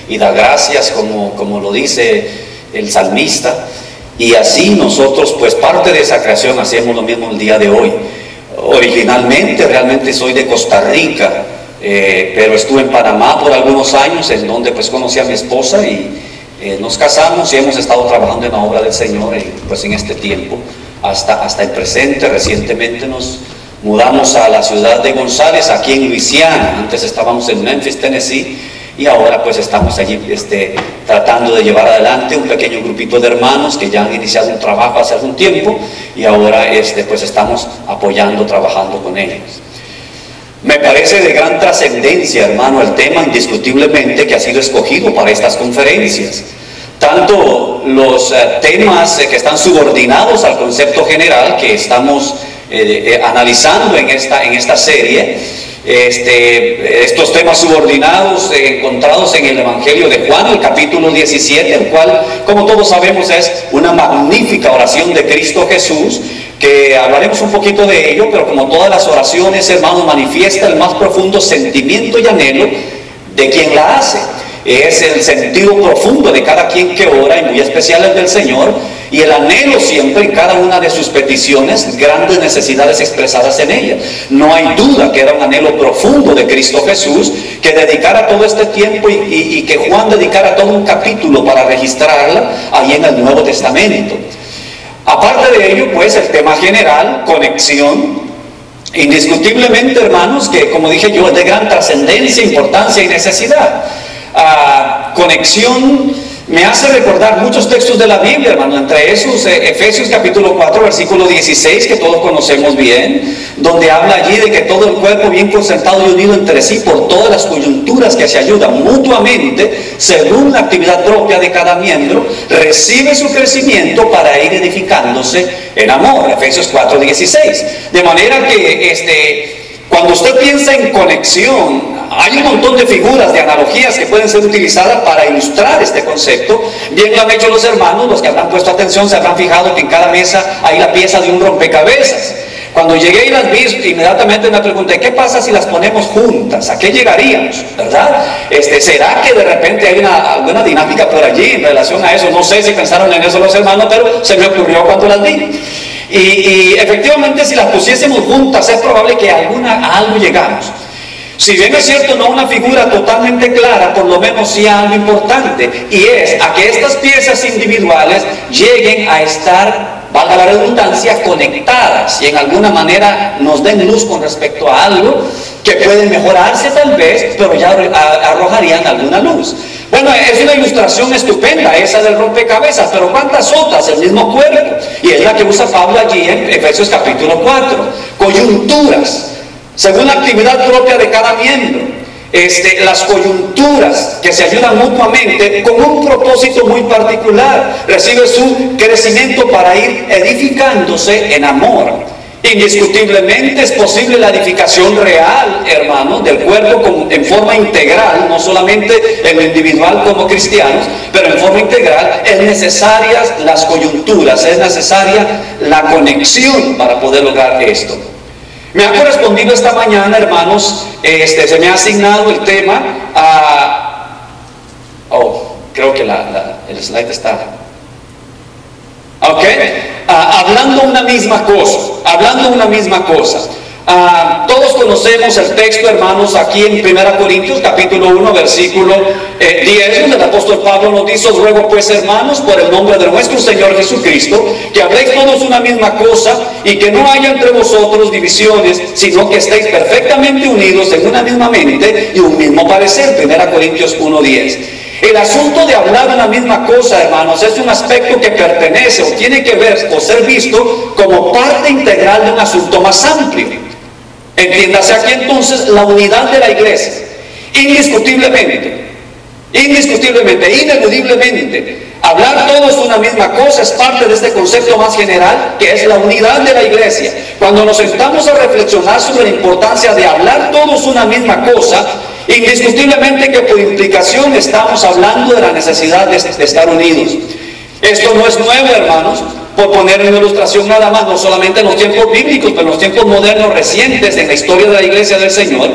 y da gracias como lo dice el salmista, y así nosotros pues parte de esa creación hacemos lo mismo el día de hoy. Originalmente realmente soy de Costa Rica, pero estuve en Panamá por algunos años, en donde pues conocí a mi esposa y nos casamos y hemos estado trabajando en la obra del Señor pues en este tiempo hasta el presente. Recientemente nos mudamos a la ciudad de González, aquí en Luisiana. Antes estábamos en Memphis, Tennessee, y ahora pues estamos allí tratando de llevar adelante un pequeño grupito de hermanos que ya han iniciado un trabajo hace algún tiempo, y ahora pues estamos apoyando, trabajando con ellos. Me parece de gran trascendencia, hermano, el tema indiscutiblemente que ha sido escogido para estas conferencias. Tanto los temas que están subordinados al concepto general que estamos analizando en esta serie, estos temas subordinados encontrados en el Evangelio de Juan, el capítulo 17, el cual, como todos sabemos, es una magnífica oración de Cristo Jesús, que hablaremos un poquito de ello, pero como todas las oraciones, hermanos, manifiesta el más profundo sentimiento y anhelo de quien la hace. Es el sentido profundo de cada quien que ora, y muy especial el del Señor, y el anhelo siempre en cada una de sus peticiones, grandes necesidades expresadas en ella. No hay duda que era un anhelo profundo de Cristo Jesús, que dedicara todo este tiempo y que Juan dedicara todo un capítulo para registrarla ahí en el Nuevo Testamento. Aparte de ello, pues, el tema general, conexión, indiscutiblemente, hermanos, que como dije yo, es de gran trascendencia, importancia y necesidad. Conexión me hace recordar muchos textos de la Biblia, hermano, entre esos Efesios capítulo 4, versículo 16, que todos conocemos bien, donde habla allí de que todo el cuerpo bien concentrado y unido entre sí por todas las coyunturas que se ayudan mutuamente, según la actividad propia de cada miembro, recibe su crecimiento para ir edificándose en amor. Efesios 4, 16. De manera que cuando usted piensa en conexión, hay un montón de figuras, de analogías que pueden ser utilizadas para ilustrar este concepto. Bien lo han hecho los hermanos, los que habrán puesto atención se habrán fijado que en cada mesa hay la pieza de un rompecabezas. Cuando llegué y las vi, inmediatamente me pregunté, ¿qué pasa si las ponemos juntas? ¿A qué llegaríamos? ¿Verdad? ¿Será que de repente hay alguna dinámica por allí en relación a eso? No sé si pensaron en eso los hermanos, pero se me ocurrió cuando las vi. Y efectivamente, si las pusiésemos juntas, es probable que a algo llegamos. Si bien es cierto, no una figura totalmente clara, por lo menos sí algo importante, y es a que estas piezas individuales lleguen a estar, valga la redundancia, conectadas, y en alguna manera nos den luz con respecto a algo que puede mejorarse tal vez, pero ya arrojarían alguna luz. Bueno, es una ilustración estupenda esa del rompecabezas, pero ¿cuántas otras? El mismo cuerpo, y es la que usa Pablo allí en Efesios capítulo 4, coyunturas, según la actividad propia de cada miembro. Las coyunturas que se ayudan mutuamente con un propósito muy particular, recibe su crecimiento para ir edificándose en amor. Indiscutiblemente es posible la edificación real, hermano, del cuerpo en forma integral, no solamente en lo individual como cristianos, pero en forma integral. Es necesarias las coyunturas, es necesaria la conexión para poder lograr esto. Me ha correspondido esta mañana, hermanos, se me ha asignado el tema creo que el slide está... hablando una misma cosa. Todos conocemos el texto, hermanos, aquí en 1 Corintios capítulo 1 versículo 10, donde el apóstol Pablo nos dice: os ruego pues, hermanos, por el nombre de nuestro Señor Jesucristo, que habléis todos una misma cosa, y que no haya entre vosotros divisiones, sino que estéis perfectamente unidos en una misma mente y un mismo parecer. 1 Corintios 1:10. El asunto de hablar una misma cosa, hermanos, es un aspecto que pertenece o tiene que ver o ser visto como parte integral de un asunto más amplio. Entiéndase aquí entonces la unidad de la iglesia. Indiscutiblemente, ineludiblemente, hablar todos una misma cosa es parte de este concepto más general, que es la unidad de la iglesia. Cuando nos sentamos a reflexionar sobre la importancia de hablar todos una misma cosa, indiscutiblemente que por implicación estamos hablando de la necesidad de estar unidos. Esto no es nuevo, hermanos, por poner una ilustración nada más, no solamente en los tiempos bíblicos, pero en los tiempos modernos recientes en la historia de la iglesia del Señor.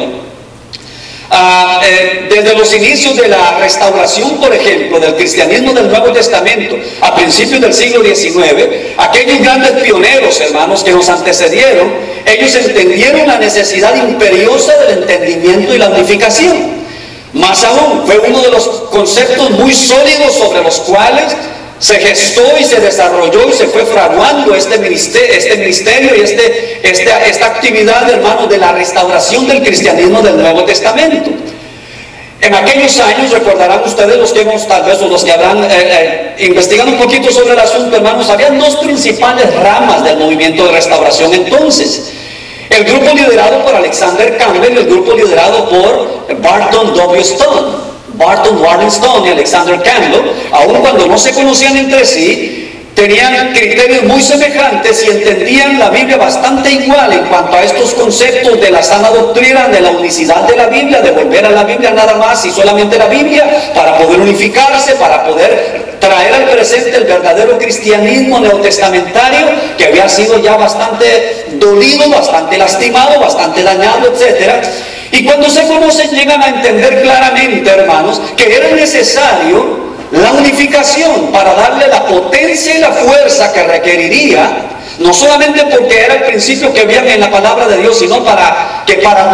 Desde los inicios de la restauración, por ejemplo, del cristianismo del Nuevo Testamento, a principios del siglo XIX, aquellos grandes pioneros, hermanos, que nos antecedieron, ellos entendieron la necesidad imperiosa del entendimiento y la unificación. Más aún, fue uno de los conceptos muy sólidos sobre los cuales se gestó y se desarrolló y se fue fraguando este ministerio y esta actividad, hermanos, de la restauración del cristianismo del Nuevo Testamento. En aquellos años, recordarán ustedes, los que hemos, tal vez, o los que habrán investigado un poquito sobre el asunto, hermanos, había dos principales ramas del movimiento de restauración entonces. El grupo liderado por Alexander Campbell y el grupo liderado por Barton W. Stone. Barton Warren Stone y Alexander Campbell, aun cuando no se conocían entre sí, tenían criterios muy semejantes y entendían la Biblia bastante igual en cuanto a estos conceptos de la sana doctrina, de la unicidad de la Biblia, de volver a la Biblia nada más y solamente la Biblia, para poder unificarse, para poder traer al presente el verdadero cristianismo neotestamentario, que había sido ya bastante dolido, bastante lastimado, bastante dañado, etc. Y cuando se conocen llegan a entender claramente, hermanos, que era necesario la unificación para darle la potencia y la fuerza que requeriría, no solamente porque era el principio que había en la palabra de Dios, sino para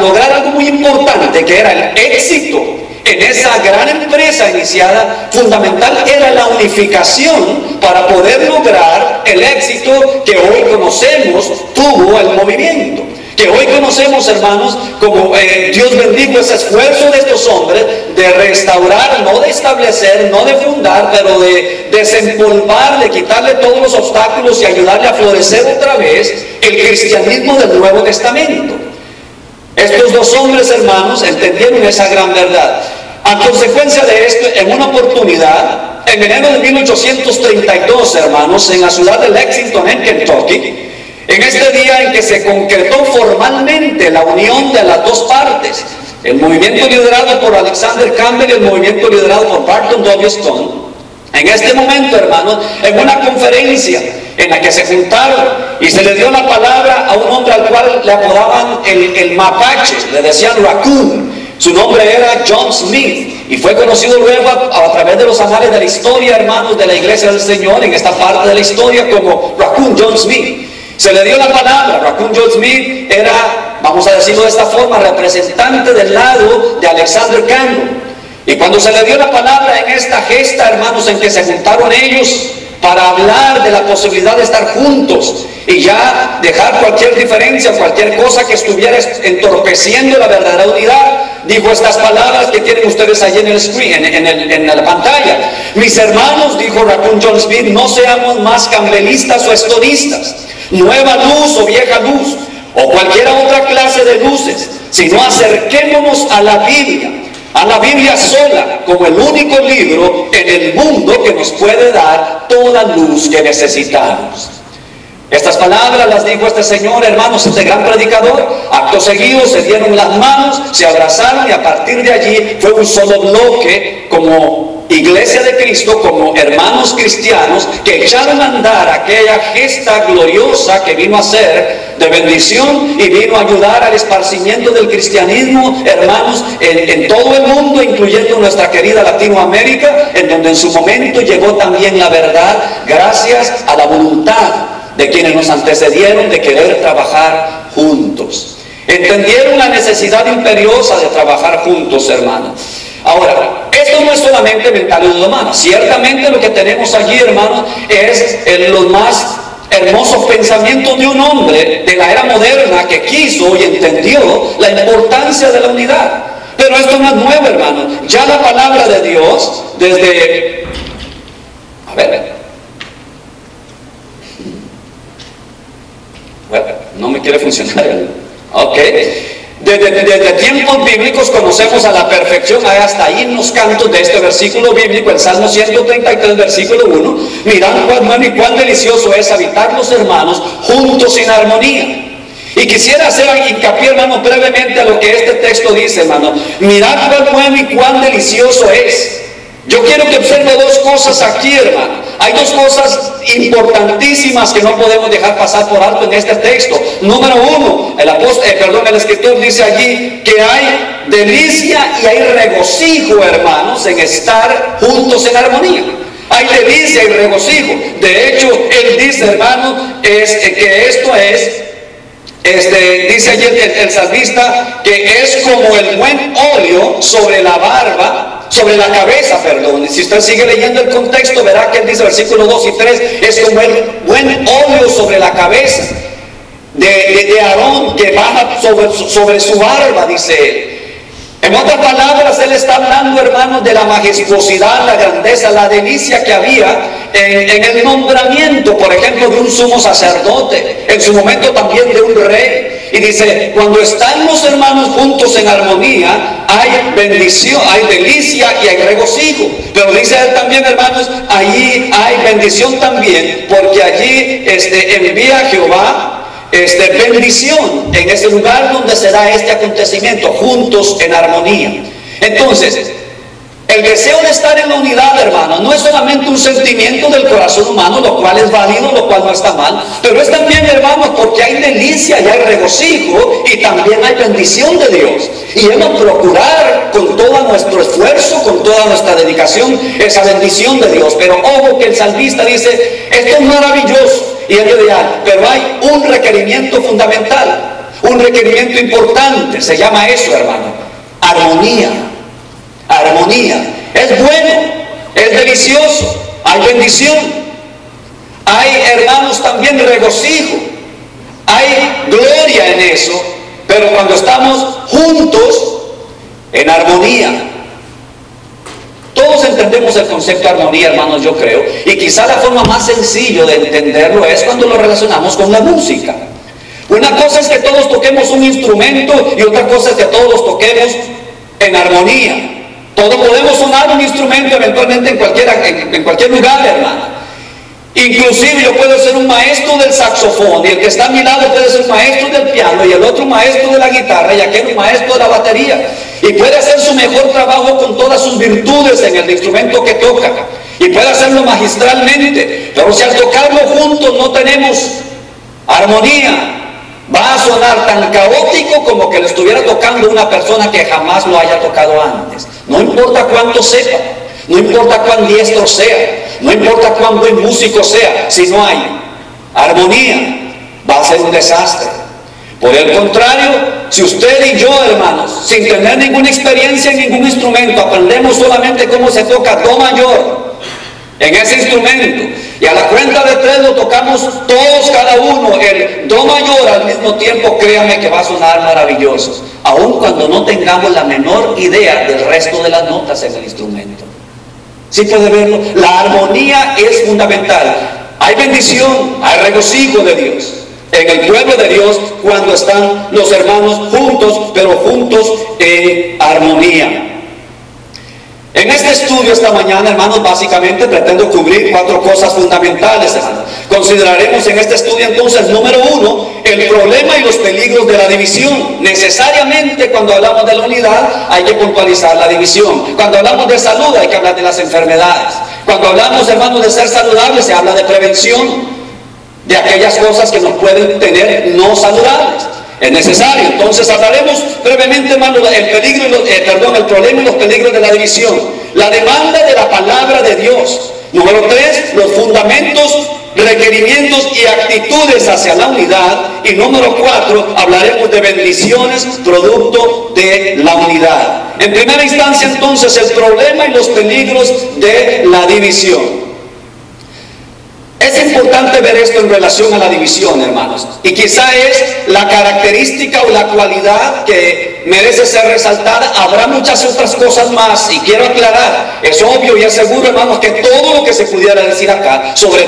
lograr algo muy importante, que era el éxito en esa gran empresa iniciada, fundamental era la unificación para poder lograr el éxito que hoy conocemos tuvo el movimiento. Que hoy conocemos, hermanos, como Dios bendijo ese esfuerzo de estos hombres de restaurar, no de establecer, no de fundar, pero de desempolvar, de quitarle todos los obstáculos y ayudarle a florecer otra vez el cristianismo del Nuevo Testamento. Estos dos hombres, hermanos, entendieron esa gran verdad. A consecuencia de esto, en una oportunidad, en enero de 1832, hermanos, en la ciudad de Lexington, en Kentucky, en este día en que se concretó formalmente la unión de las dos partes, el movimiento liderado por Alexander Campbell y el movimiento liderado por Barton W. Stone, en este momento, hermanos, en una conferencia en la que se juntaron y se le dio la palabra a un hombre al cual le apodaban el mapache, le decían Raccoon. Su nombre era John Smith y fue conocido luego a través de los anales de la historia, hermanos, de la Iglesia del Señor, en esta parte de la historia, como Raccoon John Smith. Se le dio la palabra. Raccoon John Smith era, vamos a decirlo de esta forma, representante del lado de Alexander Campbell. Y cuando se le dio la palabra en esta gesta, hermanos, en que se juntaron ellos para hablar de la posibilidad de estar juntos y ya dejar cualquier diferencia, cualquier cosa que estuviera entorpeciendo la verdadera unidad, dijo estas palabras que tienen ustedes allí en el screen, en la pantalla. Mis hermanos, dijo Raccoon John Smith, no seamos más campbellistas o estonistas, nueva luz o vieja luz, o cualquier otra clase de luces, sino acerquémonos a la Biblia sola, como el único libro en el mundo que nos puede dar toda luz que necesitamos. Estas palabras las dijo este señor, hermanos, este gran predicador. Acto seguido se dieron las manos, se abrazaron y a partir de allí fue un solo bloque como Iglesia de Cristo, como hermanos cristianos que echaron a andar aquella gesta gloriosa que vino a ser de bendición y vino a ayudar al esparcimiento del cristianismo, hermanos, en todo el mundo, incluyendo nuestra querida Latinoamérica, en donde en su momento llegó también la verdad gracias a la voluntad de quienes nos antecedieron de querer trabajar juntos. Entendieron la necesidad imperiosa de trabajar juntos, hermanos. Ahora, esto no es solamente mentalidad humana. Ciertamente lo que tenemos allí, hermanos, es los más hermosos pensamientos de un hombre de la era moderna que quiso y entendió la importancia de la unidad. Pero esto no es nuevo, hermanos. Ya la palabra de Dios, desde... Bueno, no me quiere funcionar. Ok. Desde tiempos bíblicos conocemos a la perfección. Hay hasta himnos, cantos de este versículo bíblico, el Salmo 133, versículo 1. Mirad cuán bueno y cuán delicioso es habitar los hermanos juntos en armonía. Y quisiera hacer hincapié, hermano, brevemente a lo que este texto dice, hermano. Mirad cuán bueno y cuán delicioso es. Yo quiero que observe dos cosas aquí, hermano. Hay dos cosas importantísimas que no podemos dejar pasar por alto en este texto. Número uno, el escritor dice allí que hay delicia y hay regocijo, hermanos, en estar juntos en armonía. Hay delicia y regocijo. De hecho, él dice, hermano, que esto es, dice allí el salmista, que es como el buen óleo sobre la barba, sobre la cabeza, perdón. Si usted sigue leyendo el contexto, verá que él dice, versículos 2 y 3, es como el buen óleo sobre la cabeza de Aarón, que baja sobre su barba, dice él. En otras palabras, él está hablando, hermanos, de la majestuosidad, la grandeza, la delicia que había en el nombramiento, por ejemplo, de un sumo sacerdote, en su momento también de un rey. Y dice, cuando están los hermanos juntos en armonía, hay bendición, hay delicia y hay regocijo. Pero dice él también, hermanos, allí hay bendición también, porque allí envía Jehová bendición en ese lugar donde se da este acontecimiento, juntos en armonía. Entonces, el deseo de estar en la unidad, hermano, no es solamente un sentimiento del corazón humano, lo cual es válido, lo cual no está mal, pero es también, hermano, porque hay delicia y hay regocijo y también hay bendición de Dios. Y hemos de procurar con todo nuestro esfuerzo, con toda nuestra dedicación, esa bendición de Dios. Pero ojo que el salmista dice, esto es maravilloso y es ideal, pero hay un requerimiento fundamental, un requerimiento importante, se llama eso, hermano, armonía. Armonía. Es bueno, es delicioso, hay bendición, hay, hermanos, también regocijo, hay gloria en eso, pero cuando estamos juntos en armonía. Todos entendemos el concepto de armonía, hermanos, yo creo, y quizá la forma más sencilla de entenderlo es cuando lo relacionamos con la música. Una cosa es que todos toquemos un instrumento y otra cosa es que todos los toquemos en armonía. Todos podemos sonar un instrumento eventualmente en cualquier lugar, hermano. Inclusive yo puedo ser un maestro del saxofón y el que está a mi lado puede ser un maestro del piano y el otro maestro de la guitarra y aquel un maestro de la batería. Y puede hacer su mejor trabajo con todas sus virtudes en el instrumento que toca. Y puede hacerlo magistralmente. Pero si al tocarlo juntos no tenemos armonía, va a sonar tan caótico como que le estuviera tocando una persona que jamás lo haya tocado antes. No importa cuánto sepa, no importa cuán diestro sea, no importa cuán buen músico sea, si no hay armonía, va a ser un desastre. Por el contrario, si usted y yo, hermanos, sin tener ninguna experiencia en ningún instrumento, aprendemos solamente cómo se toca do mayor en ese instrumento, y a la cuenta de 3 lo tocamos todos, cada uno, el do mayor al mismo tiempo, créame que va a sonar maravilloso, aun cuando no tengamos la menor idea del resto de las notas en el instrumento. ¿Sí puede verlo? La armonía es fundamental. Hay bendición, hay regocijo de Dios en el pueblo de Dios cuando están los hermanos juntos, pero juntos en armonía. En este estudio esta mañana, hermanos, básicamente pretendo cubrir 4 cosas fundamentales, hermanos. Consideraremos en este estudio entonces, número 1, el problema y los peligros de la división. Necesariamente cuando hablamos de la unidad hay que puntualizar la división. Cuando hablamos de salud hay que hablar de las enfermedades. Cuando hablamos, hermanos, de ser saludables se habla de prevención de aquellas cosas que nos pueden tener no saludables. Es necesario. Entonces hablaremos brevemente, hermano, el problema y los peligros de la división. La demanda de la palabra de Dios. Número 3, los fundamentos, requerimientos y actitudes hacia la unidad. Y número 4, hablaremos de bendiciones producto de la unidad. En primera instancia, entonces, el problema y los peligros de la división. Es importante ver esto en relación a la división, hermanos, y quizá es la característica o la cualidad que merece ser resaltada. Habrá muchas otras cosas más y quiero aclarar, es obvio y es seguro, hermanos, que todo lo que se pudiera decir acá sobre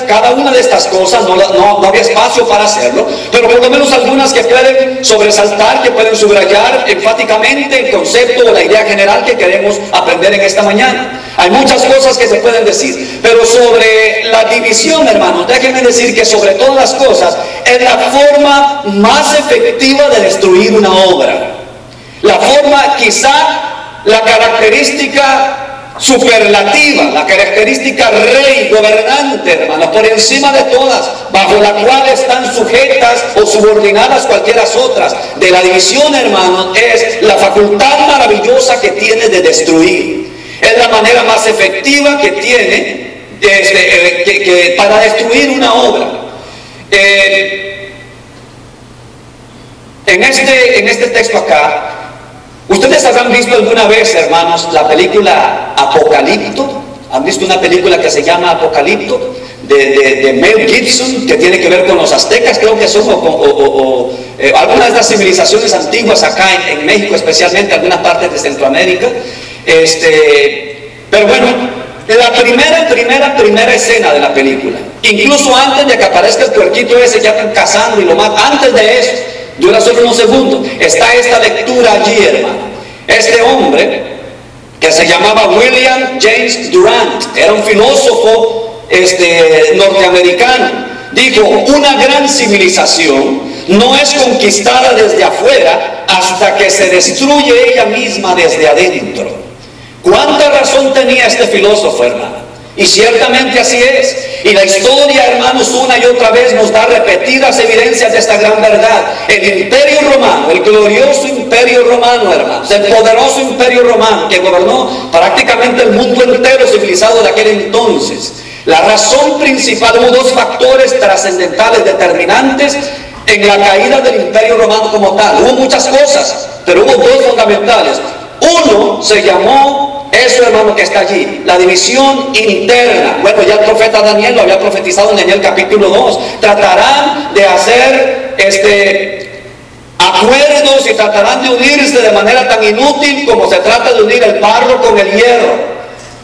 cada una de estas cosas no había espacio para hacerlo, pero por lo menos algunas que pueden sobresaltar, que pueden subrayar enfáticamente el concepto o la idea general que queremos aprender en esta mañana. Hay muchas cosas que se pueden decir, pero sobre la división, hermanos, déjenme decir que sobre todas las cosas es la forma más efectiva de destruir una obra. La forma, quizá la característica superlativa, la característica rey, gobernante, hermanos, por encima de todas, bajo la cual están sujetas o subordinadas cualquiera otras de la división, hermanos, es la facultad maravillosa que tiene de destruir. Es la manera más efectiva que tiene para destruir una obra. En este texto acá, ustedes habrán visto alguna vez, hermanos, la película Apocalipto. ¿Han visto una película que se llama Apocalipto? De Mel Gibson, que tiene que ver con los aztecas, creo que son, algunas de las civilizaciones antiguas acá en México, especialmente algunas partes de Centroamérica. Pero bueno, la primera escena de la película, incluso antes de que aparezca el puerquito ese, ya están cazando y lo matan, antes de eso, dura solo unos segundos, está esta lectura allí, hermano. Este hombre, que se llamaba William James Durant, era un filósofo norteamericano, dijo: una gran civilización no es conquistada desde afuera hasta que se destruye ella misma desde adentro. ¿Cuánta razón tenía este filósofo, hermano? Y ciertamente así es. Y la historia, hermanos, una y otra vez nos da repetidas evidencias de esta gran verdad. El imperio romano, el glorioso imperio romano, hermanos, el poderoso imperio romano que gobernó prácticamente el mundo entero civilizado de aquel entonces. La razón principal, hubo dos factores trascendentales determinantes en la caída del imperio romano como tal. Hubo muchas cosas, pero hubo dos fundamentales. Uno se llamó, eso, hermano, que está allí, la división interna. Bueno, ya el profeta Daniel lo había profetizado en Daniel capítulo 2. Tratarán de hacer acuerdos y tratarán de unirse de manera tan inútil como se trata de unir el barro con el hierro.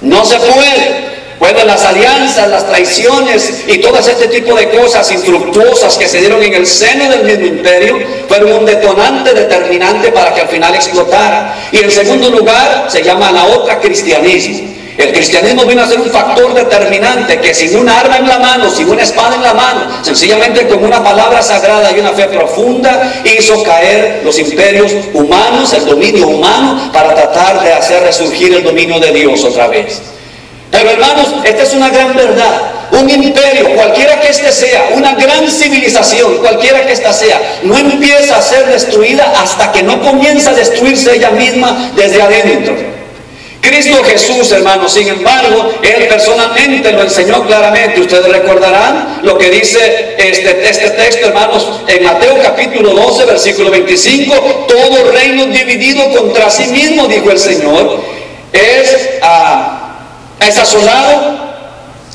No se puede. Bueno, las alianzas, las traiciones y todo este tipo de cosas infructuosas que se dieron en el seno del mismo imperio fueron un detonante determinante para que al final explotara. Y en segundo lugar, se llama la otra cristianismo. El cristianismo vino a ser un factor determinante que sin un arma en la mano, sin una espada en la mano, sencillamente con una palabra sagrada y una fe profunda, hizo caer los imperios humanos, el dominio humano, para tratar de hacer resurgir el dominio de Dios otra vez. Pero, hermanos, esta es una gran verdad. Un imperio, cualquiera que éste sea, una gran civilización, cualquiera que ésta sea, no empieza a ser destruida hasta que no comienza a destruirse ella misma desde adentro. Cristo Jesús, hermanos, sin embargo, Él personalmente lo enseñó claramente. Ustedes recordarán lo que dice este texto, hermanos, en Mateo capítulo 12, versículo 25. Todo reino dividido contra sí mismo, dijo el Señor, es asolado,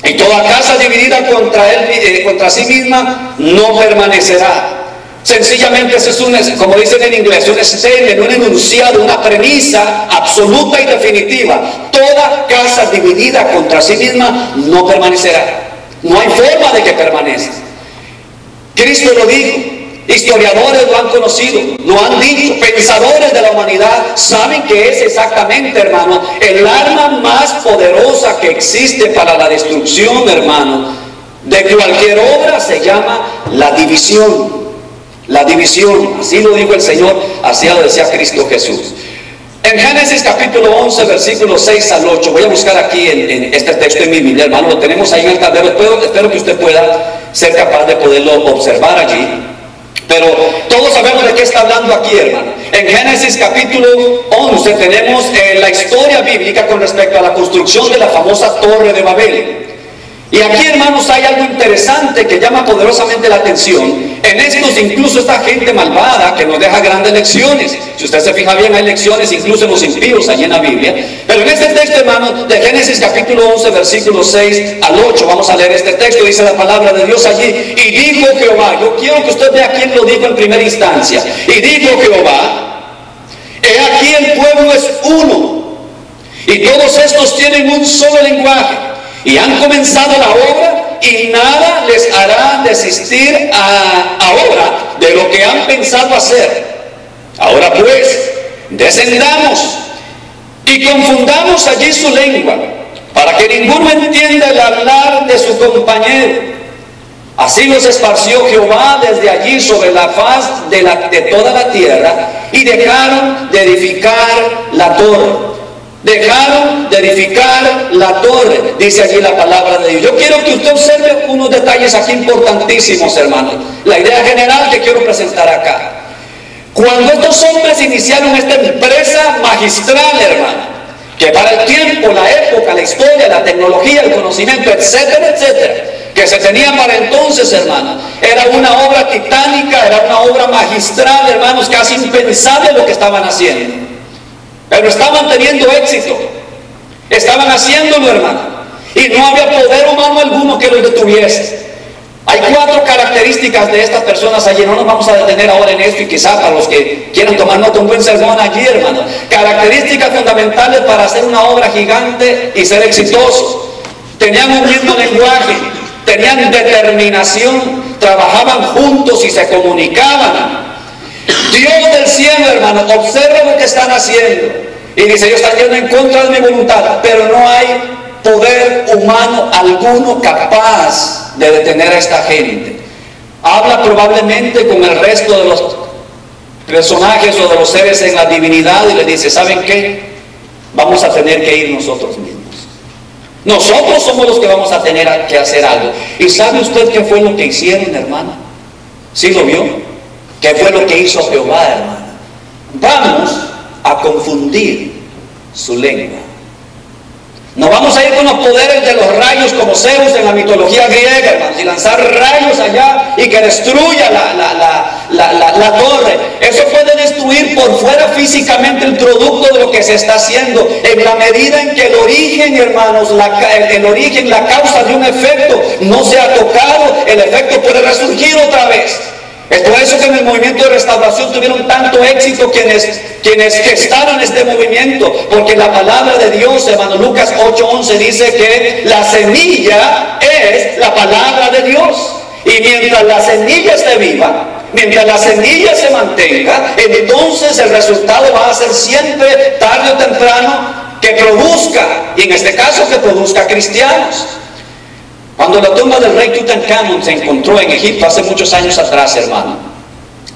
y toda casa dividida contra sí misma no permanecerá. Sencillamente eso es como dicen en inglés, un statement, un enunciado, una premisa absoluta y definitiva. Toda casa dividida contra sí misma no permanecerá. No hay forma de que permanezca. Cristo lo dijo. Historiadores lo han conocido, lo han dicho, pensadores de la humanidad saben que es exactamente, hermano, el arma más poderosa que existe para la destrucción, hermano, de cualquier obra se llama la división. La división, así lo dijo el Señor, así lo decía Cristo Jesús. En Génesis capítulo 11, versículos 6 al 8, voy a buscar aquí en este texto en mi Biblia, hermano, lo tenemos ahí en el tablero, espero que usted pueda ser capaz de poderlo observar allí. Pero todos sabemos de qué está hablando aquí, hermano. En Génesis capítulo 11 tenemos la historia bíblica con respecto a la construcción de la famosa Torre de Babel. Y aquí, hermanos, hay algo interesante que llama poderosamente la atención. En estos, incluso esta gente malvada que nos deja grandes lecciones. Si usted se fija bien, hay lecciones incluso en los impíos allí en la Biblia. Pero en este texto, hermanos, de Génesis capítulo 11, versículos 6 al 8, vamos a leer este texto, dice la palabra de Dios allí. Y dijo Jehová, yo quiero que usted vea quién lo dijo en primera instancia. Y dijo Jehová, he aquí el pueblo es uno, y todos estos tienen un solo lenguaje. Y han comenzado la obra y nada les hará desistir ahora de lo que han pensado hacer. Ahora pues, descendamos y confundamos allí su lengua, para que ninguno entienda el hablar de su compañero. Así los esparció Jehová desde allí sobre la faz de toda la tierra, y dejaron de edificar la torre. Dejaron de edificar la torre, dice allí la palabra de Dios. Yo quiero que usted observe unos detalles aquí importantísimos, hermanos. La idea general que quiero presentar acá. Cuando estos hombres iniciaron esta empresa magistral, hermano, que para el tiempo, la época, la historia, la tecnología, el conocimiento, etcétera, etcétera, que se tenía para entonces, hermano, era una obra titánica, era una obra magistral, hermanos, casi impensable lo que estaban haciendo. Pero estaban teniendo éxito, estaban haciéndolo, hermano, y no había poder humano alguno que los detuviese. Hay 4 características de estas personas allí. No nos vamos a detener ahora en esto, y quizás para los que quieran tomar nota, un buen sermón allí, hermano. Características fundamentales para hacer una obra gigante y ser exitosos. Tenían un mismo lenguaje, tenían determinación, trabajaban juntos y se comunicaban. Dios del cielo, hermano, observa lo que están haciendo y dice: ellos están yendo en contra de mi voluntad, pero no hay poder humano alguno capaz de detener a esta gente. Habla probablemente con el resto de los personajes o de los seres en la divinidad y le dice: ¿saben qué? Vamos a tener que ir nosotros mismos. Nosotros somos los que vamos a tener que hacer algo. ¿Y sabe usted qué fue lo que hicieron, hermana? ¿Sí lo vio? ¿Qué fue lo que hizo Jehová, hermana? Vamos a confundir su lengua. No vamos a ir con los poderes de los rayos como Zeus en la mitología griega, hermanos, y lanzar rayos allá y que destruya la torre. Eso puede destruir por fuera físicamente el producto de lo que se está haciendo, en la medida en que el origen, hermanos, el origen, la causa de un efecto no se ha tocado, el efecto puede resurgir otra vez. Es por eso que en el movimiento de restauración tuvieron tanto éxito quienes gestaron este movimiento, porque la palabra de Dios, hermano, Lucas 8:11 dice que la semilla es la palabra de Dios. Y mientras la semilla esté viva, mientras la semilla se mantenga, entonces el resultado va a ser siempre, tarde o temprano, que produzca, y en este caso que produzca cristianos. Cuando la tumba del rey Tutankamón se encontró en Egipto hace muchos años atrás, hermano,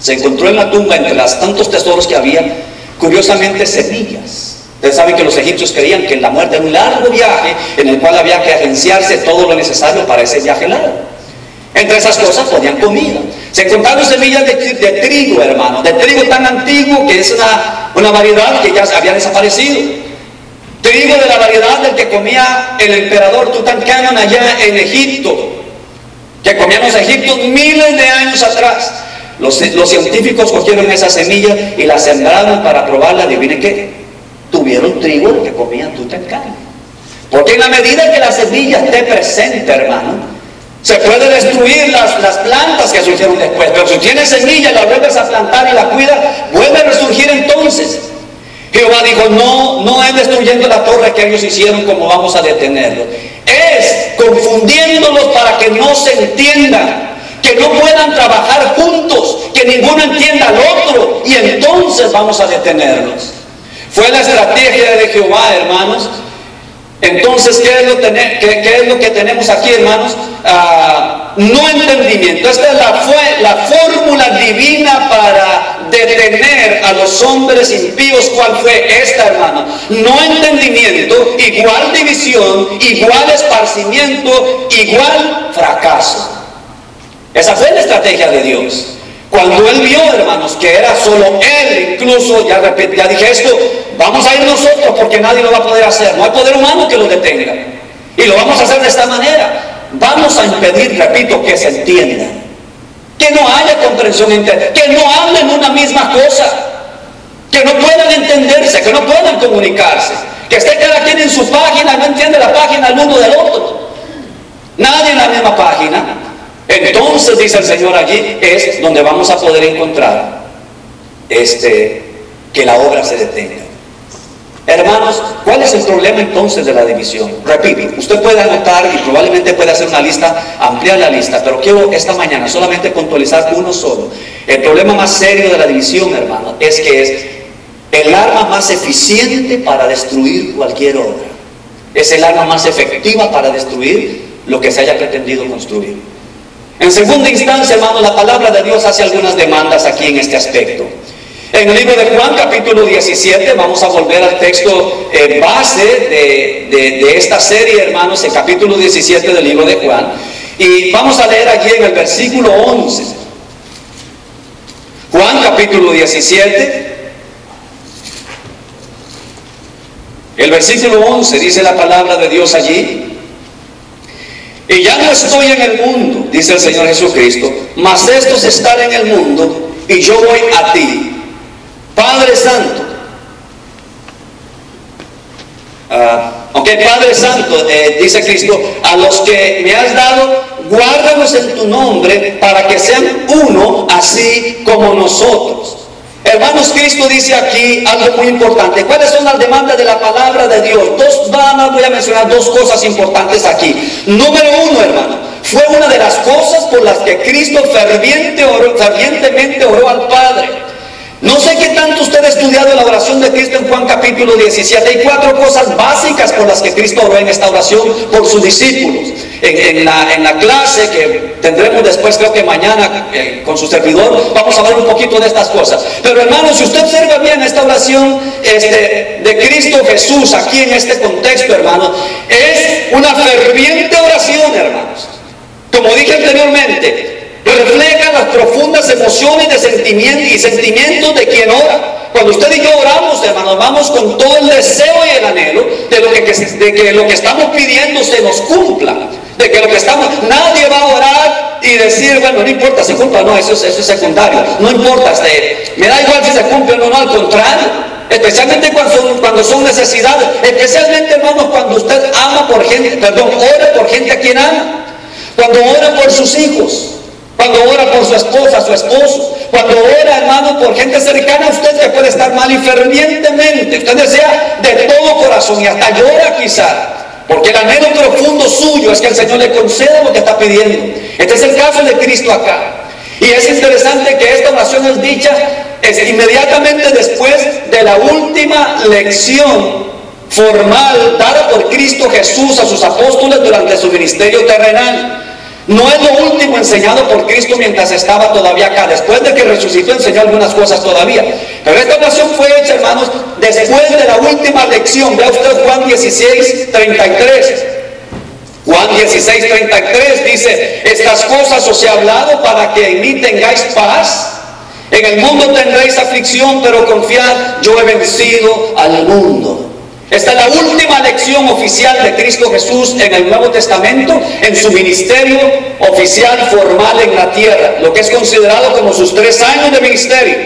se encontró en la tumba, entre los tantos tesoros que había, curiosamente semillas. Ustedes saben que los egipcios creían que en la muerte era un largo viaje en el cual había que agenciarse todo lo necesario para ese viaje largo. Entre esas cosas ponían comida. Se encontraron semillas de trigo, hermano, de trigo tan antiguo que es una variedad que ya había desaparecido. Trigo de la variedad del que comía el emperador Tutankamón allá en Egipto, que comían los egipcios miles de años atrás. Los científicos cogieron esa semilla y la sembraron para probarla. Adivinen qué, tuvieron trigo del que comía Tutankamón. Porque en la medida que la semilla esté presente, hermano, se puede destruir las plantas que surgieron después, pero si tienes semilla y la vuelves a plantar y la cuidas, vuelve a resurgir entonces. Jehová dijo: no es destruyendo la torre que ellos hicieron como vamos a detenerlos, es confundiéndolos para que no se entiendan, que no puedan trabajar juntos, que ninguno entienda al otro, y entonces vamos a detenerlos. Fue la estrategia de Jehová, hermanos. Entonces, ¿qué es lo que tenemos aquí, hermanos? No entendimiento. Esta es la fórmula divina para detener a los hombres impíos. ¿Cuál fue esta, hermano? No entendimiento, igual división, igual esparcimiento, igual fracaso. Esa fue la estrategia de Dios. Cuando Él vio, hermanos, que era solo Él, incluso, ya dije esto, vamos a ir nosotros porque nadie lo va a poder hacer. No hay poder humano que lo detenga. Y lo vamos a hacer de esta manera. Vamos a impedir, repito, que se entiendan. Que no haya comprensión entre, que no hablen una misma cosa. Que no puedan entenderse, que no puedan comunicarse. Que esté cada quien en su página, no entiende la página el uno del otro. Nadie en la misma página. Entonces, dice el Señor allí, es donde vamos a poder encontrar que la obra se detenga. Hermanos, ¿cuál es el problema entonces de la división? Repito, usted puede anotar y probablemente puede hacer una lista, ampliar la lista, pero quiero esta mañana solamente puntualizar uno solo. El problema más serio de la división, hermano, es que es el arma más eficiente para destruir cualquier obra. Es el arma más efectiva para destruir lo que se haya pretendido construir. En segunda instancia, hermano, la palabra de Dios hace algunas demandas aquí en este aspecto. En el libro de Juan, capítulo 17, vamos a volver al texto base de esta serie, hermanos, el capítulo 17 del libro de Juan. Y vamos a leer allí en el versículo 11. Juan, capítulo 17. El versículo 11 dice la palabra de Dios allí: y ya no estoy en el mundo, dice el Señor Jesucristo, mas estos están en el mundo, y yo voy a ti. Padre Santo, Padre Santo, dice Cristo, a los que me has dado, guárdalos en tu nombre, para que sean uno, así como nosotros. Hermanos, Cristo dice aquí algo muy importante. ¿Cuáles son las demandas de la palabra de Dios? Voy a mencionar dos cosas importantes aquí. Número uno, hermano, fue una de las cosas por las que Cristo fervientemente oró al Padre. No sé qué tanto usted ha estudiado la oración de Cristo en Juan capítulo 17. Hay 4 cosas básicas por las que Cristo oró en esta oración por sus discípulos. En la clase que tendremos después, creo que mañana, con su servidor, vamos a hablar un poquito de estas cosas. Pero hermanos, si usted observa bien esta oración de Cristo Jesús aquí en este contexto, hermanos, es una ferviente oración, hermanos. Como dije anteriormente, refleja las profundas emociones de sentimientos de quien ora. Cuando usted y yo oramos, hermanos, vamos con todo el deseo y el anhelo de que lo que estamos pidiendo se nos cumpla. De que nadie va a orar y decir, bueno, no importa si cumpla o no, eso es secundario. No importa, me da igual si se cumple o no, al contrario. Especialmente cuando son necesidades. Especialmente, hermanos, cuando usted ora por gente a quien ama. Cuando ora por sus hijos. Cuando ora por su esposa, su esposo, cuando ora, hermano, por gente cercana a usted que puede estar mal, y fervientemente usted desea de todo corazón y hasta llora quizá, porque el anhelo profundo suyo es que el Señor le conceda lo que está pidiendo. Este es el caso de Cristo acá. Y es interesante que esta oración es dicha inmediatamente después de la última lección formal dada por Cristo Jesús a sus apóstoles durante su ministerio terrenal. No es lo último enseñado por Cristo mientras estaba todavía acá. Después de que resucitó, enseñó algunas cosas todavía. Pero esta oración fue hecha, hermanos, después de la última lección. Vea usted Juan 16:33. Juan 16:33 dice: estas cosas os he hablado para que en mí tengáis paz. En el mundo tendréis aflicción, pero confiad, yo he vencido al mundo. Esta es la última lección oficial de Cristo Jesús en el Nuevo Testamento, en su ministerio oficial formal en la tierra, lo que es considerado como sus 3 años de ministerio.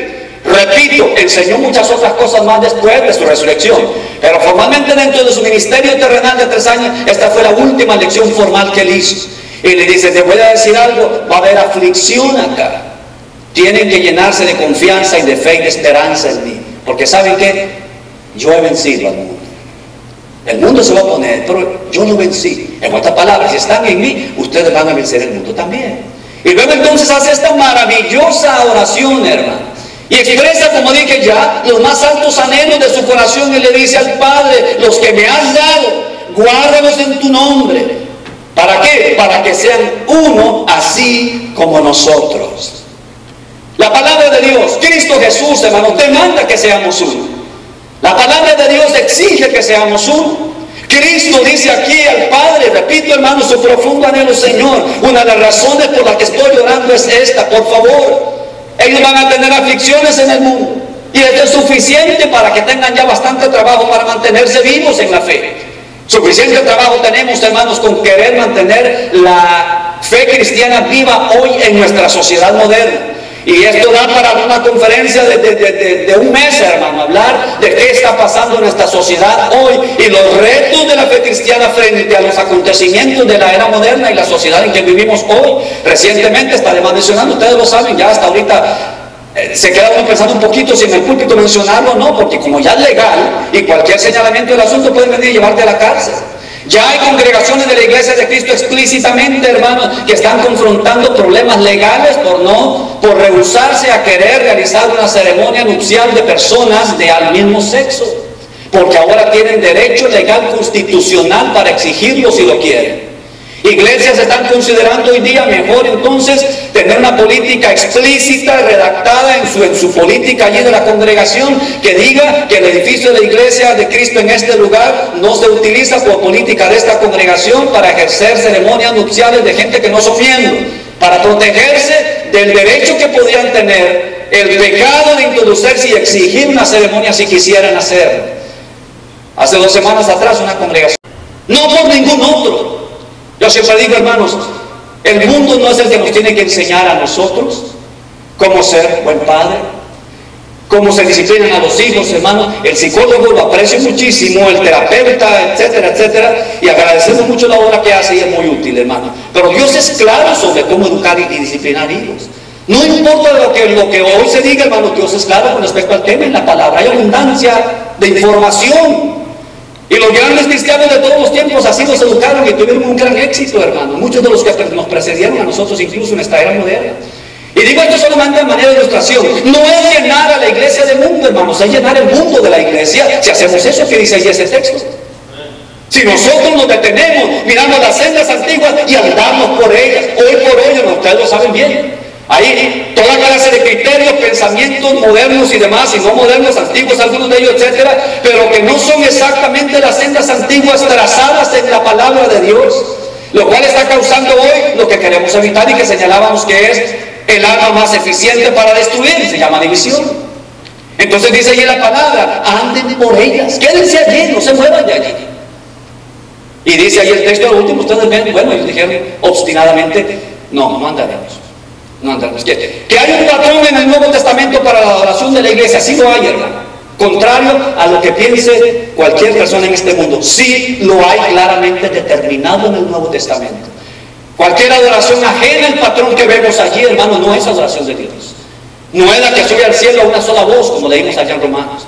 Repito, enseñó muchas otras cosas más después de su resurrección, pero formalmente dentro de su ministerio terrenal de 3 años, esta fue la última lección formal que él hizo. Y le dice: te voy a decir algo, va a haber aflicción acá. Tienen que llenarse de confianza y de fe y de esperanza en mí, porque ¿saben qué? Yo he vencido al mundo. El mundo se va a oponer, pero yo lo vencí. En otras palabras, si están en mí, ustedes van a vencer el mundo también. Y luego entonces hace esta maravillosa oración, hermano, y expresa, como dije ya, los más altos anhelos de su corazón. Y le dice al Padre: los que me has dado, guárdalos en tu nombre. ¿Para qué? Para que sean uno, así como nosotros. La palabra de Dios, Cristo Jesús, hermano, demanda que seamos uno. La palabra de Dios exige que seamos uno. Cristo dice aquí al Padre, repito, hermano, su profundo anhelo: Señor, una de las razones por las que estoy orando es esta, por favor, ellos van a tener aflicciones en el mundo, y esto es suficiente para que tengan ya bastante trabajo para mantenerse vivos en la fe. Suficiente trabajo tenemos, hermanos, con querer mantener la fe cristiana viva hoy en nuestra sociedad moderna. Y esto da para una conferencia de un mes, hermano, hablar de qué está pasando en nuestra sociedad hoy y los retos de la fe cristiana frente a los acontecimientos de la era moderna y la sociedad en que vivimos hoy. Recientemente, estaremos mencionando, ustedes lo saben, ya hasta ahorita se queda uno pensando un poquito si en el púlpito mencionarlo o no, porque como ya es legal y cualquier señalamiento del asunto pueden venir y llevarte a la cárcel. Ya hay congregaciones de la Iglesia de Cristo explícitamente, hermanos, que están confrontando problemas legales por rehusarse a querer realizar una ceremonia nupcial de personas al mismo sexo, porque ahora tienen derecho legal constitucional para exigirlo si lo quieren. Iglesias están considerando hoy día mejor entonces tener una política explícita, redactada en su política allí de la congregación, que diga que el edificio de la iglesia de Cristo en este lugar no se utiliza por política de esta congregación para ejercer ceremonias nupciales de gente que no son miembros, para protegerse del derecho que podían tener, el pecado de introducirse y exigir una ceremonia si quisieran hacerlo. Hace 2 semanas atrás una congregación, no por ningún otro. Yo siempre digo, hermanos, el mundo no es el que nos tiene que enseñar a nosotros cómo ser buen padre, cómo se disciplinan a los hijos, hermanos. El psicólogo lo aprecio muchísimo, el terapeuta, etcétera, etcétera, y agradecemos mucho la obra que hace y es muy útil, hermano. Pero Dios es claro sobre cómo educar y disciplinar hijos. No importa lo que hoy se diga, hermano, Dios es claro con respecto al tema en la palabra. Hay abundancia de información. Y los grandes cristianos de todos los tiempos así nos educaron y tuvieron un gran éxito, hermano. Muchos de los que nos precedieron a nosotros, incluso en nuestra era moderna. Y digo esto solamente de manera de ilustración. No es llenar a la iglesia de mundo, hermanos, es llenar el mundo de la iglesia. Si hacemos eso, ¿qué dice ahí ese texto? Si nosotros nos detenemos, miramos las sendas antiguas y andamos por ellas, hoy por hoy, ustedes lo saben bien. Ahí toda clase de criterios, pensamientos modernos y demás, y no modernos, antiguos, algunos de ellos, etcétera, pero que no son exactamente las sendas antiguas trazadas en la palabra de Dios, lo cual está causando hoy lo que queremos evitar y que señalábamos que es el arma más eficiente para destruir, se llama división. Entonces dice allí la palabra, anden por ellas, quédense allí, no se muevan de allí. Y dice allí el texto último, ustedes ven, bueno, ellos dijeron obstinadamente, no andaremos. No andamos. Que hay un patrón en el Nuevo Testamento para la adoración de la iglesia, sí lo hay, hermano. Contrario a lo que piense cualquier persona en este mundo, sí lo hay claramente determinado en el Nuevo Testamento. Cualquier adoración ajena al patrón que vemos allí, hermano, no es adoración de Dios. No es la que sube al cielo a una sola voz, como leímos allá en Romanos.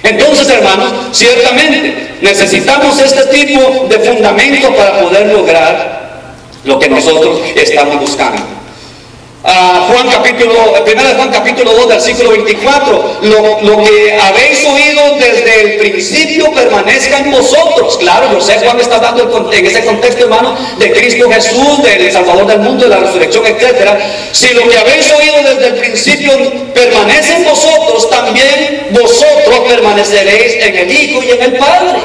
Entonces, hermanos, ciertamente necesitamos este tipo de fundamento para poder lograr lo que nosotros estamos buscando. Juan capítulo 2, versículo 24, lo que habéis oído desde el principio permanezca en vosotros. Claro, yo sé, Juan está hablando en ese contexto, hermano, de Cristo Jesús, del Salvador del mundo, de la resurrección, etcétera. Si lo que habéis oído desde el principio permanece en vosotros, también vosotros permaneceréis en el Hijo y en el Padre.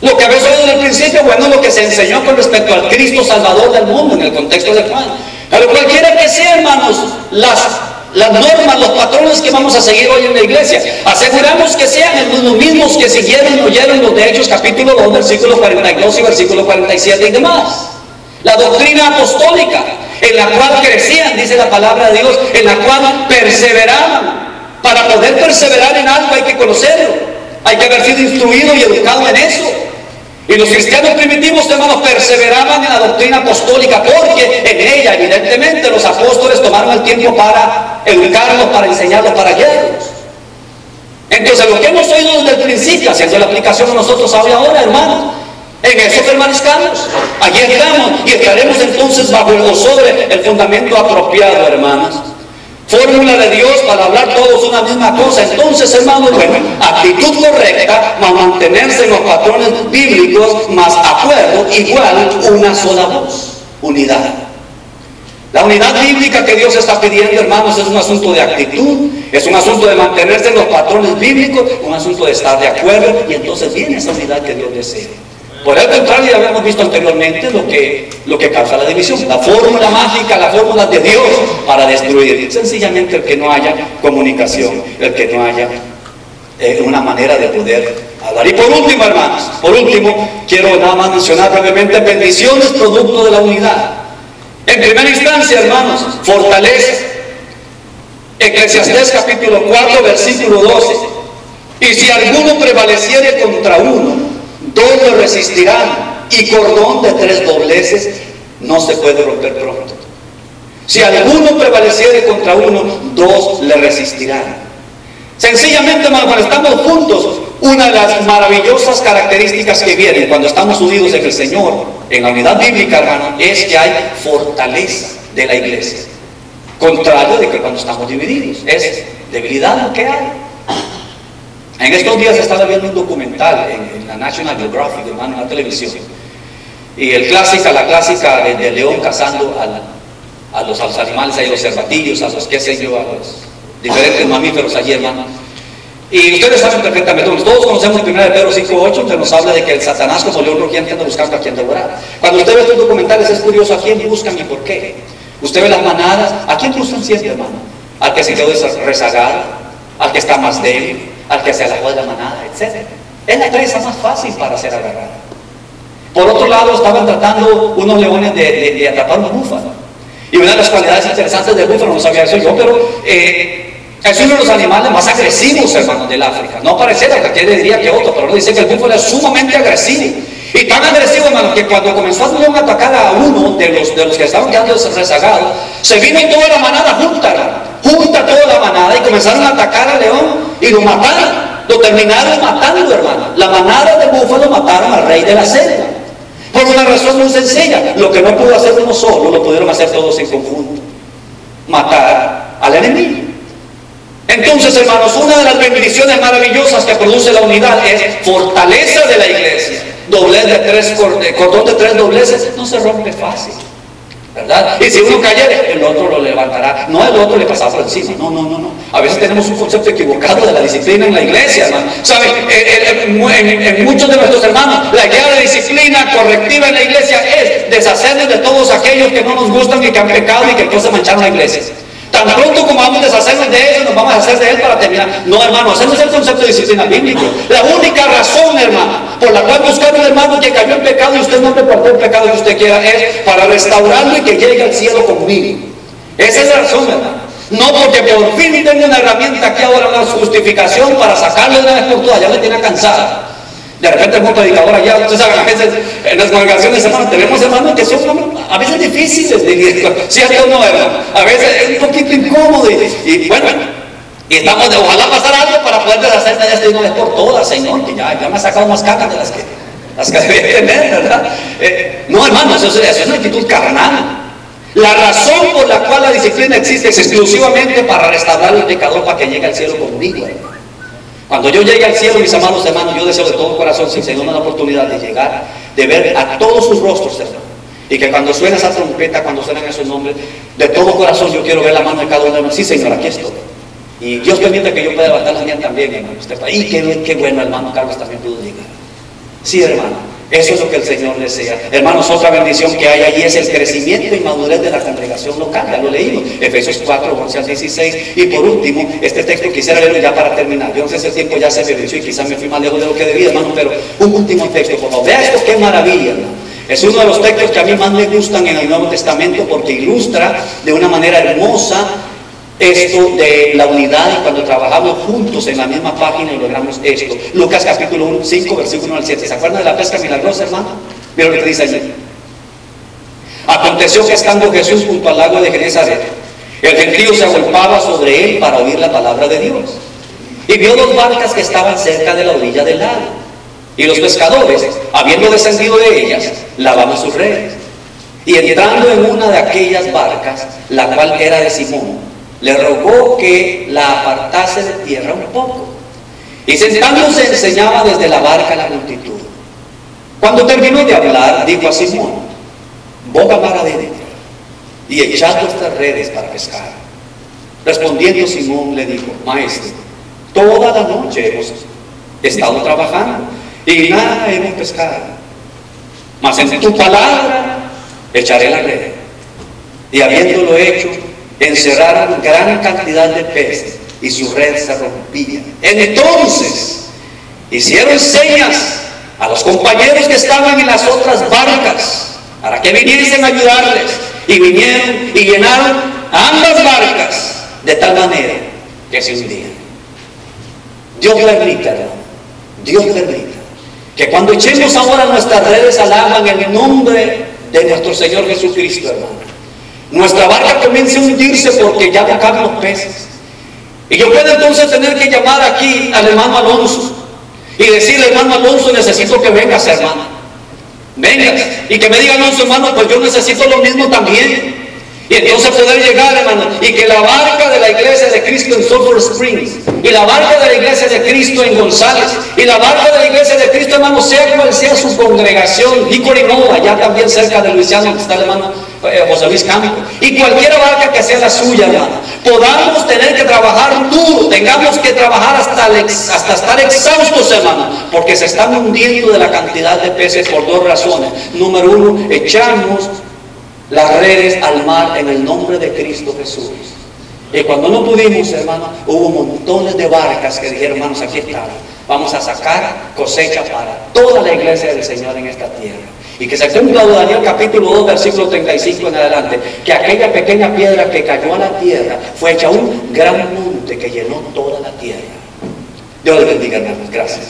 Lo que habéis oído desde el principio, bueno, lo que se enseñó con respecto al Cristo Salvador del mundo, en el contexto de Juan. Pero cualquiera que sea, hermanos, las normas, los patrones que vamos a seguir hoy en la iglesia, aseguramos que sean los mismos que siguieron y oyeron los de Hechos capítulo 2, versículo 42 y versículo 47 y demás. La doctrina apostólica, en la cual crecían, dice la palabra de Dios, en la cual perseveraban. Para poder perseverar en algo hay que conocerlo, hay que haber sido instruido y educado en eso. Y los cristianos primitivos, hermanos, perseveraban en la doctrina apostólica, porque en ella, evidentemente, los apóstoles tomaron el tiempo para educarlos, para enseñarlos, para guiarlos. Entonces, lo que hemos oído desde el principio, haciendo la aplicación a nosotros ahora, hermanos, en eso permanezcamos. Allí estamos y estaremos entonces bajo o sobre el fundamento apropiado, hermanos. Fórmula de Dios para hablar todos una misma cosa. Entonces, hermanos, bueno, actitud correcta, más mantenerse en los patrones bíblicos, más acuerdo, igual, una sola voz, unidad. La unidad bíblica que Dios está pidiendo, hermanos, es un asunto de actitud, es un asunto de mantenerse en los patrones bíblicos, un asunto de estar de acuerdo, y entonces viene esa unidad que Dios desea. Por el contrario, ya habíamos visto anteriormente lo que causa la división, la fórmula mágica, la fórmula de Dios para destruir. Sencillamente el que no haya comunicación, el que no haya una manera de poder hablar. Y por último, hermanos, quiero nada más mencionar brevemente bendiciones producto de la unidad. En primera instancia, hermanos, fortaleza. Eclesiastés capítulo 4, versículo 12. Y si alguno prevaleciere contra uno, dos le resistirán, y cordón de 3 dobleces no se puede romper pronto. Si alguno prevaleciere contra uno, 2 le resistirán. Sencillamente, hermano, cuando estamos juntos, una de las maravillosas características que vienen cuando estamos unidos en el Señor, en la unidad bíblica, hermano, es que hay fortaleza de la iglesia. Contrario de que cuando estamos divididos, es debilidad lo que hay. En estos días estaba viendo un documental en la National Geographic, hermano, en la televisión. Y la clásica de león cazando a los animales, ahí los cervatillos, a los qué sé yo, a los diferentes mamíferos allí, hermano. Y ustedes saben perfectamente, todos conocemos 1 Pedro 5:8, donde nos habla de que el Satanás como león rugiente anda buscando a quien devorar. Cuando usted ve estos documentales es curioso a quién buscan y por qué. Usted ve las manadas, ¿a quién buscan siempre, hermano? Al que se quedó rezagado, al que está más débil, al que se alejó de la manada, etc. Es la presa más fácil para ser agarrada. Por otro lado, estaban tratando unos leones de atrapar un búfalo. Y una de las cualidades interesantes del búfalo, no sabía eso yo, pero es uno de los animales más agresivos, hermanos, del África. No pareciera que le diría que otro, pero dice que el búfalo es sumamente agresivo. Y tan agresivo, hermano, que cuando comenzó a atacar a uno de los que estaban quedando rezagados, se vino toda la manada junta toda la manada, y comenzaron a atacar al león y lo mataron. Lo terminaron matando, hermano. La manada de búfalo mataron al rey de la selva. Por una razón muy sencilla: lo que no pudo hacer uno solo, lo pudieron hacer todos en conjunto. Matar al enemigo. Entonces, hermanos, una de las bendiciones maravillosas que produce la unidad es fortaleza de la iglesia. Cordón de 3 dobleces no se rompe fácil, ¿verdad? Y si uno cayere, el otro lo levantará. No, el otro le pasará por encima. No. A veces tenemos un concepto equivocado de la disciplina en la iglesia, hermano. ¿Saben? En muchos de nuestros hermanos, la idea de disciplina correctiva en la iglesia es deshacernos de todos aquellos que no nos gustan y que han pecado y que entonces mancharon la iglesia. Tan pronto como vamos a deshacernos de eso, nos vamos a hacer de él para terminar. No, hermano, ese no es el concepto de disciplina bíblica. La única razón, hermano, por la cual buscar un hermano que cayó en pecado y usted no reportó el pecado que usted quiera, es para restaurarlo y que llegue al cielo conmigo. Esa es la razón, hermano. No porque por fin tengo una herramienta aquí ahora, una justificación para sacarlo de una vez por todas. Ya me tiene cansada. De repente es un predicador allá, ustedes saben, a veces en las congregaciones, hermanos, tenemos hermanos que son a veces difíciles de lidiar, ¿cierto o no, hermano? A veces es un poquito incómodo y bueno, y estamos de ojalá pasar algo para poder deshacerme de esto de una vez por todas, Señor, que ya me ha sacado más canas de las que debía tener, ¿verdad? No, hermanos, eso es una actitud carnal. La razón por la cual la disciplina existe es exclusivamente para restaurar al pecador para que llegue al cielo conmigo, hermano. Cuando yo llegue al cielo, mis amados hermanos, yo deseo de todo corazón, si el Señor me da la oportunidad de llegar, de ver a todos sus rostros, hermano. Y que cuando suene esa trompeta, cuando suenen esos nombres, de todo corazón yo quiero ver la mano de cada uno de nosotros. Sí, Señor, aquí estoy. Y Dios permite que yo pueda levantar la mía también, hermano. Y qué bueno, hermano Carlos también pudo llegar. Sí, hermano. Eso es lo que el Señor desea. Hermanos, otra bendición que hay allí es el crecimiento y madurez de la congregación local. Ya lo leímos, Efesios 4, 11 al 16. Y por último, este texto quisiera leerlo ya para terminar. Yo no sé si el tiempo ya se me venció y quizás me fui más lejos de lo que debía, hermano, pero un último texto, por favor. Vea esto, qué maravilla, hermano. Es uno de los textos que a mí más me gustan en el Nuevo Testamento porque ilustra de una manera hermosa esto de la unidad, y cuando trabajamos juntos en la misma página y logramos esto. Lucas capítulo 5, versículo 1 al 7. ¿Se acuerdan de la pesca milagrosa, hermano? Mira lo que dice allí. Aconteció que estando Jesús junto al lago de Genesaret, el gentío se agolpaba sobre él para oír la palabra de Dios. Y vio 2 barcas que estaban cerca de la orilla del lago. Y los pescadores, habiendo descendido de ellas, lavaban sus redes. Y entrando en una de aquellas barcas, la cual era de Simón, le rogó que la apartase de tierra un poco. Y sentándose enseñaba desde la barca a la multitud. Cuando terminó de hablar, dijo a Simón: boga mar adentro y echad vuestras redes para pescar. Respondiendo Simón le dijo: Maestro, toda la noche hemos estado trabajando y nada hemos pescado, mas en tu palabra echaré la red. Y habiéndolo hecho, encerraron gran cantidad de peces y su red se rompía. Entonces hicieron señas a los compañeros que estaban en las otras barcas para que viniesen a ayudarles, y vinieron y llenaron ambas barcas de tal manera que se hundían. Dios permita, hermano, Dios permita que cuando echemos ahora nuestras redes al agua en el nombre de nuestro Señor Jesucristo, hermano, nuestra barca comienza a hundirse porque ya no caben los peces. Y yo puedo entonces tener que llamar aquí al hermano Alonso y decirle: hermano Alonso, necesito que vengas, hermano. Vengas. Y que me diga: Alonso, hermano, pues yo necesito lo mismo también. Y entonces poder llegar, hermano, y que la barca de la iglesia de Cristo en Sulphur Springs, y la barca de la iglesia de Cristo en González, y la barca de la iglesia de Cristo, hermano, sea cual sea su congregación, Hickory Knoll, allá también cerca de Luisiana, donde está el hermano José Luis Campo, y cualquier barca que sea la suya, hermano, podamos tener que trabajar duro, tengamos que trabajar hasta estar exhaustos, hermano, porque se están hundiendo de la cantidad de peces por dos razones. Número uno, echamos las redes al mar en el nombre de Cristo Jesús. Y cuando no pudimos, hermano, hubo montones de barcas que dijeron, hermanos, aquí está, vamos a sacar cosecha para toda la iglesia del Señor en esta tierra. Y que se cumpla Daniel capítulo 2, versículo 35 en adelante, que aquella pequeña piedra que cayó a la tierra fue hecha un gran monte que llenó toda la tierra. Dios les bendiga, hermanos. Gracias.